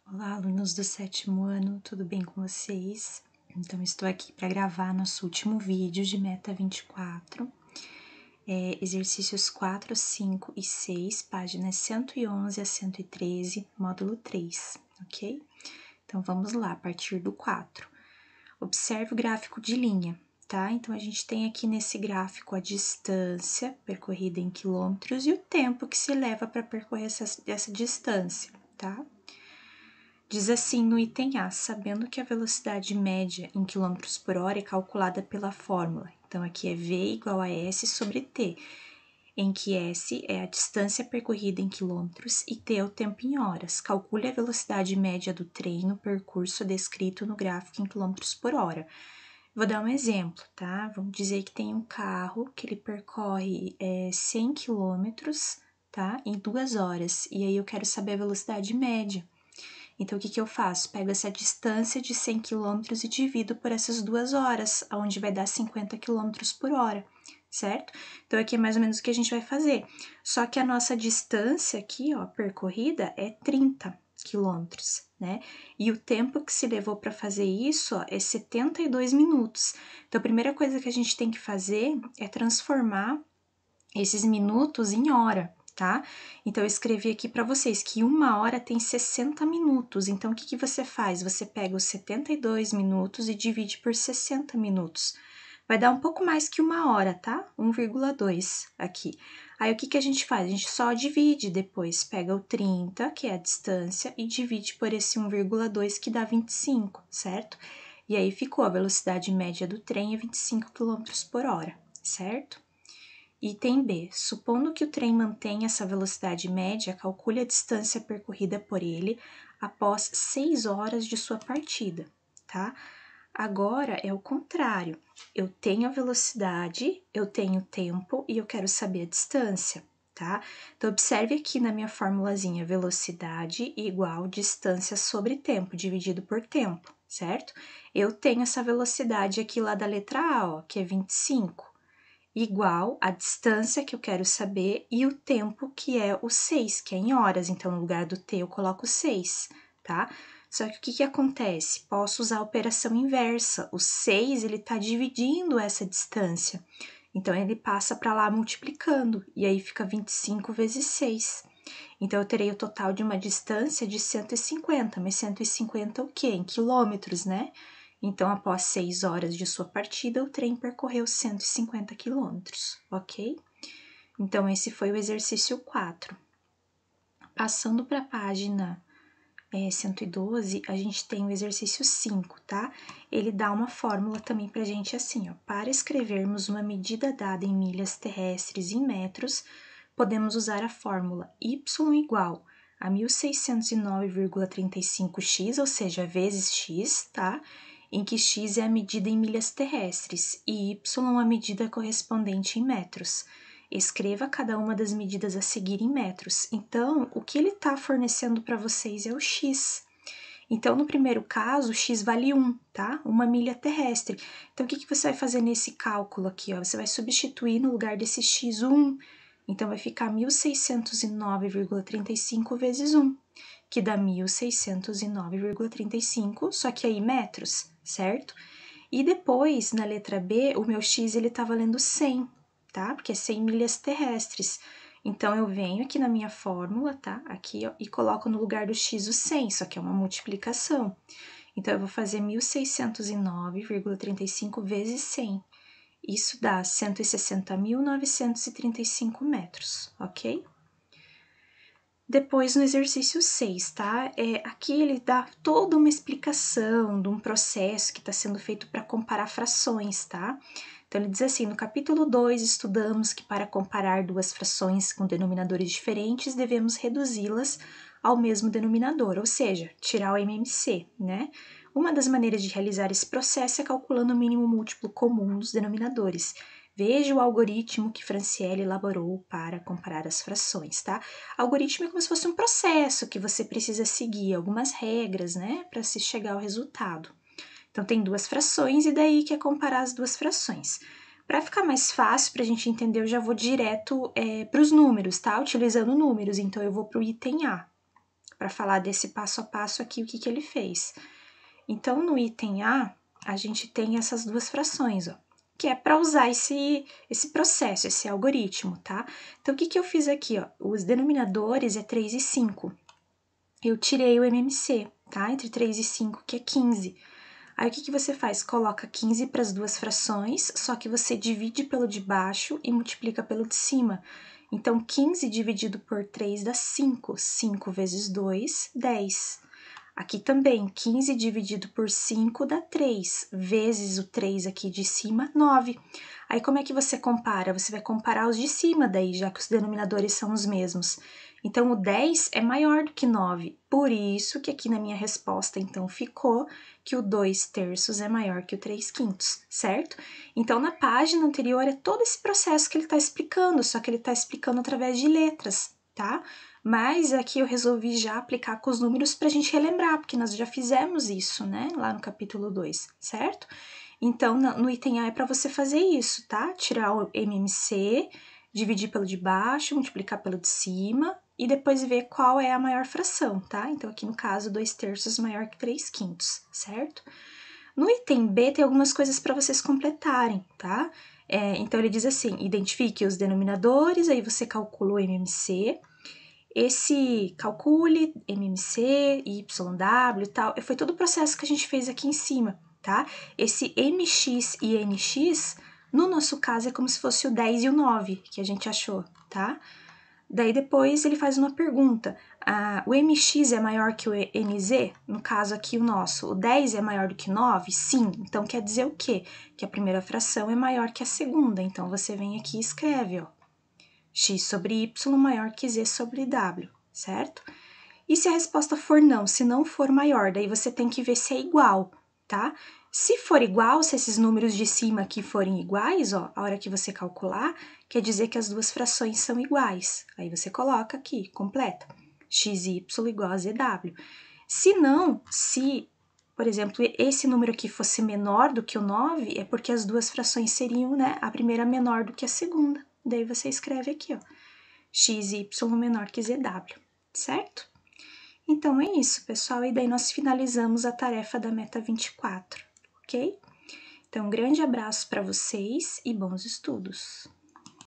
Olá, alunos do 7º ano, tudo bem com vocês? Então, estou aqui para gravar nosso último vídeo de Meta 24, exercícios 4, 5 e 6, páginas 111 a 113, módulo 3, ok? Então, vamos lá, a partir do 4. Observe o gráfico de linha, tá? Então, a gente tem aqui nesse gráfico a distância percorrida em quilômetros e o tempo que se leva para percorrer essa distância, tá? Diz assim no item A, sabendo que a velocidade média em km por hora é calculada pela fórmula. Então, aqui é V igual a S sobre T, em que S é a distância percorrida em quilômetros e T é o tempo em horas. Calcule a velocidade média do trem no percurso descrito no gráfico em km por hora. Vou dar um exemplo, tá? Vamos dizer que tem um carro que ele percorre 100 km, tá? Em 2 horas, e aí eu quero saber a velocidade média. Então, o que eu faço? Pego essa distância de 100 km e divido por essas 2 horas, onde vai dar 50 km por hora, certo? Então, aqui é mais ou menos o que a gente vai fazer. Só que a nossa distância aqui, ó, percorrida é 30 km, né? E o tempo que se levou para fazer isso, ó, é 72 minutos. Então, a primeira coisa que a gente tem que fazer é transformar esses minutos em hora, tá? Então, eu escrevi aqui para vocês que 1 hora tem 60 minutos. Então, o que você faz? Você pega os 72 minutos e divide por 60 minutos. Vai dar um pouco mais que 1 hora, tá? 1,2 aqui. Aí, o que a gente faz? A gente só divide depois. Pega o 30, que é a distância, e divide por esse 1,2, que dá 25, certo? E aí, ficou a velocidade média do trem é 25 km por hora, certo? Item B. Supondo que o trem mantenha essa velocidade média, calcule a distância percorrida por ele após 6 horas de sua partida, tá? Agora é o contrário. Eu tenho a velocidade, eu tenho o tempo e eu quero saber a distância, tá? Então, observe aqui na minha formulazinha, velocidade igual distância sobre tempo, dividido por tempo, certo? Eu tenho essa velocidade aqui lá da letra A, ó, que é 25. Igual a distância que eu quero saber e o tempo que é o 6, que é em horas. Então, no lugar do T eu coloco 6, tá? Só que o que acontece? Posso usar a operação inversa. O 6, ele tá dividindo essa distância. Então, ele passa para lá multiplicando, e aí fica 25 vezes 6. Então, eu terei o total de uma distância de 150, mas 150 o quê? Em quilômetros, né? Então, após 6 horas de sua partida, o trem percorreu 150 quilômetros, ok? Então, esse foi o exercício 4. Passando para a página 112, a gente tem o exercício 5, tá? Ele dá uma fórmula também pra gente assim, ó. Para escrevermos uma medida dada em milhas terrestres em metros, podemos usar a fórmula y igual a 1609,35x, ou seja, vezes x, tá? Em que x é a medida em milhas terrestres e y a medida correspondente em metros. Escreva cada uma das medidas a seguir em metros. Então, o que ele está fornecendo para vocês é o x. Então, no primeiro caso, o x vale 1, tá? 1 milha terrestre. Então, o que você vai fazer nesse cálculo aqui, ó? Você vai substituir no lugar desse x 1. Então, vai ficar 1609,35 vezes 1, que dá 1609,35, só que aí metros, certo? E depois, na letra B, o meu x ele tá valendo 100, tá? Porque é 100 milhas terrestres. Então, eu venho aqui na minha fórmula, tá? Aqui, ó, e coloco no lugar do x o 100, só que é uma multiplicação. Então, eu vou fazer 1609,35 vezes 100. Isso dá 160.935 metros, ok? Depois, no exercício 6, tá? Aqui ele dá toda uma explicação de um processo que está sendo feito para comparar frações, tá? Então, ele diz assim, no capítulo 2, estudamos que para comparar duas frações com denominadores diferentes, devemos reduzi-las ao mesmo denominador, ou seja, tirar o MMC, né? Uma das maneiras de realizar esse processo é calculando o mínimo múltiplo comum dos denominadores. Veja o algoritmo que Franciele elaborou para comparar as frações, tá? Algoritmo é como se fosse um processo que você precisa seguir algumas regras, né, para se chegar ao resultado. Então, tem duas frações e daí que é comparar as duas frações. Para ficar mais fácil para a gente entender, eu já vou direto para os números, tá? Utilizando números, então eu vou para o item A. para falar desse passo a passo aqui, o que ele fez. Então, no item A, a gente tem essas duas frações, ó, que é para usar esse processo, esse algoritmo, tá? Então, o que eu fiz aqui, ó? Os denominadores é 3 e 5. Eu tirei o MMC, tá? Entre 3 e 5, que é 15. Aí, o que você faz? Coloca 15 para as duas frações, só que você divide pelo de baixo e multiplica pelo de cima. Então, 15 dividido por 3 dá 5. 5 vezes 2, 10. Aqui também, 15 dividido por 5 dá 3, vezes o 3 aqui de cima, 9. Aí, como é que você compara? Você vai comparar os de cima daí, já que os denominadores são os mesmos. Então, o 10 é maior do que 9, por isso que aqui na minha resposta, então, ficou que o 2/3 é maior que o 3/5, certo? Então, na página anterior é todo esse processo que ele está explicando, só que ele está explicando através de letras, tá? Mas aqui eu resolvi já aplicar com os números para a gente relembrar, porque nós já fizemos isso, né? Lá no capítulo 2, certo? Então, no item A é para você fazer isso, tá? Tirar o MMC, dividir pelo de baixo, multiplicar pelo de cima e depois ver qual é a maior fração, tá? Então, aqui no caso, 2/3 maior que 3/5, certo? No item B tem algumas coisas para vocês completarem, tá? Então, ele diz assim, identifique os denominadores, aí você calcula o MMC, esse calcule, MMC, YW e tal, foi todo o processo que a gente fez aqui em cima, tá? Esse MX e NX, no nosso caso, é como se fosse o 10 e o 9 que a gente achou, tá? Daí depois ele faz uma pergunta, o MX é maior que o NZ? No caso aqui o nosso, o 10 é maior do que 9? Sim, então quer dizer o quê? Que a primeira fração é maior que a segunda, então você vem aqui e escreve, ó, x sobre y maior que z sobre w, certo? E se a resposta for não, se não for maior, daí você tem que ver se é igual, tá? Se for igual, se esses números de cima aqui forem iguais, ó, a hora que você calcular, quer dizer que as duas frações são iguais. Aí você coloca aqui, completa, x e y igual a zw. Se não, se, por exemplo, esse número aqui fosse menor do que o 9, é porque as duas frações seriam, né, a primeira menor do que a segunda. Daí você escreve aqui, ó, x e y menor que zw, certo? Então, é isso, pessoal, e daí nós finalizamos a tarefa da meta 24, ok? Então, um grande abraço para vocês e bons estudos!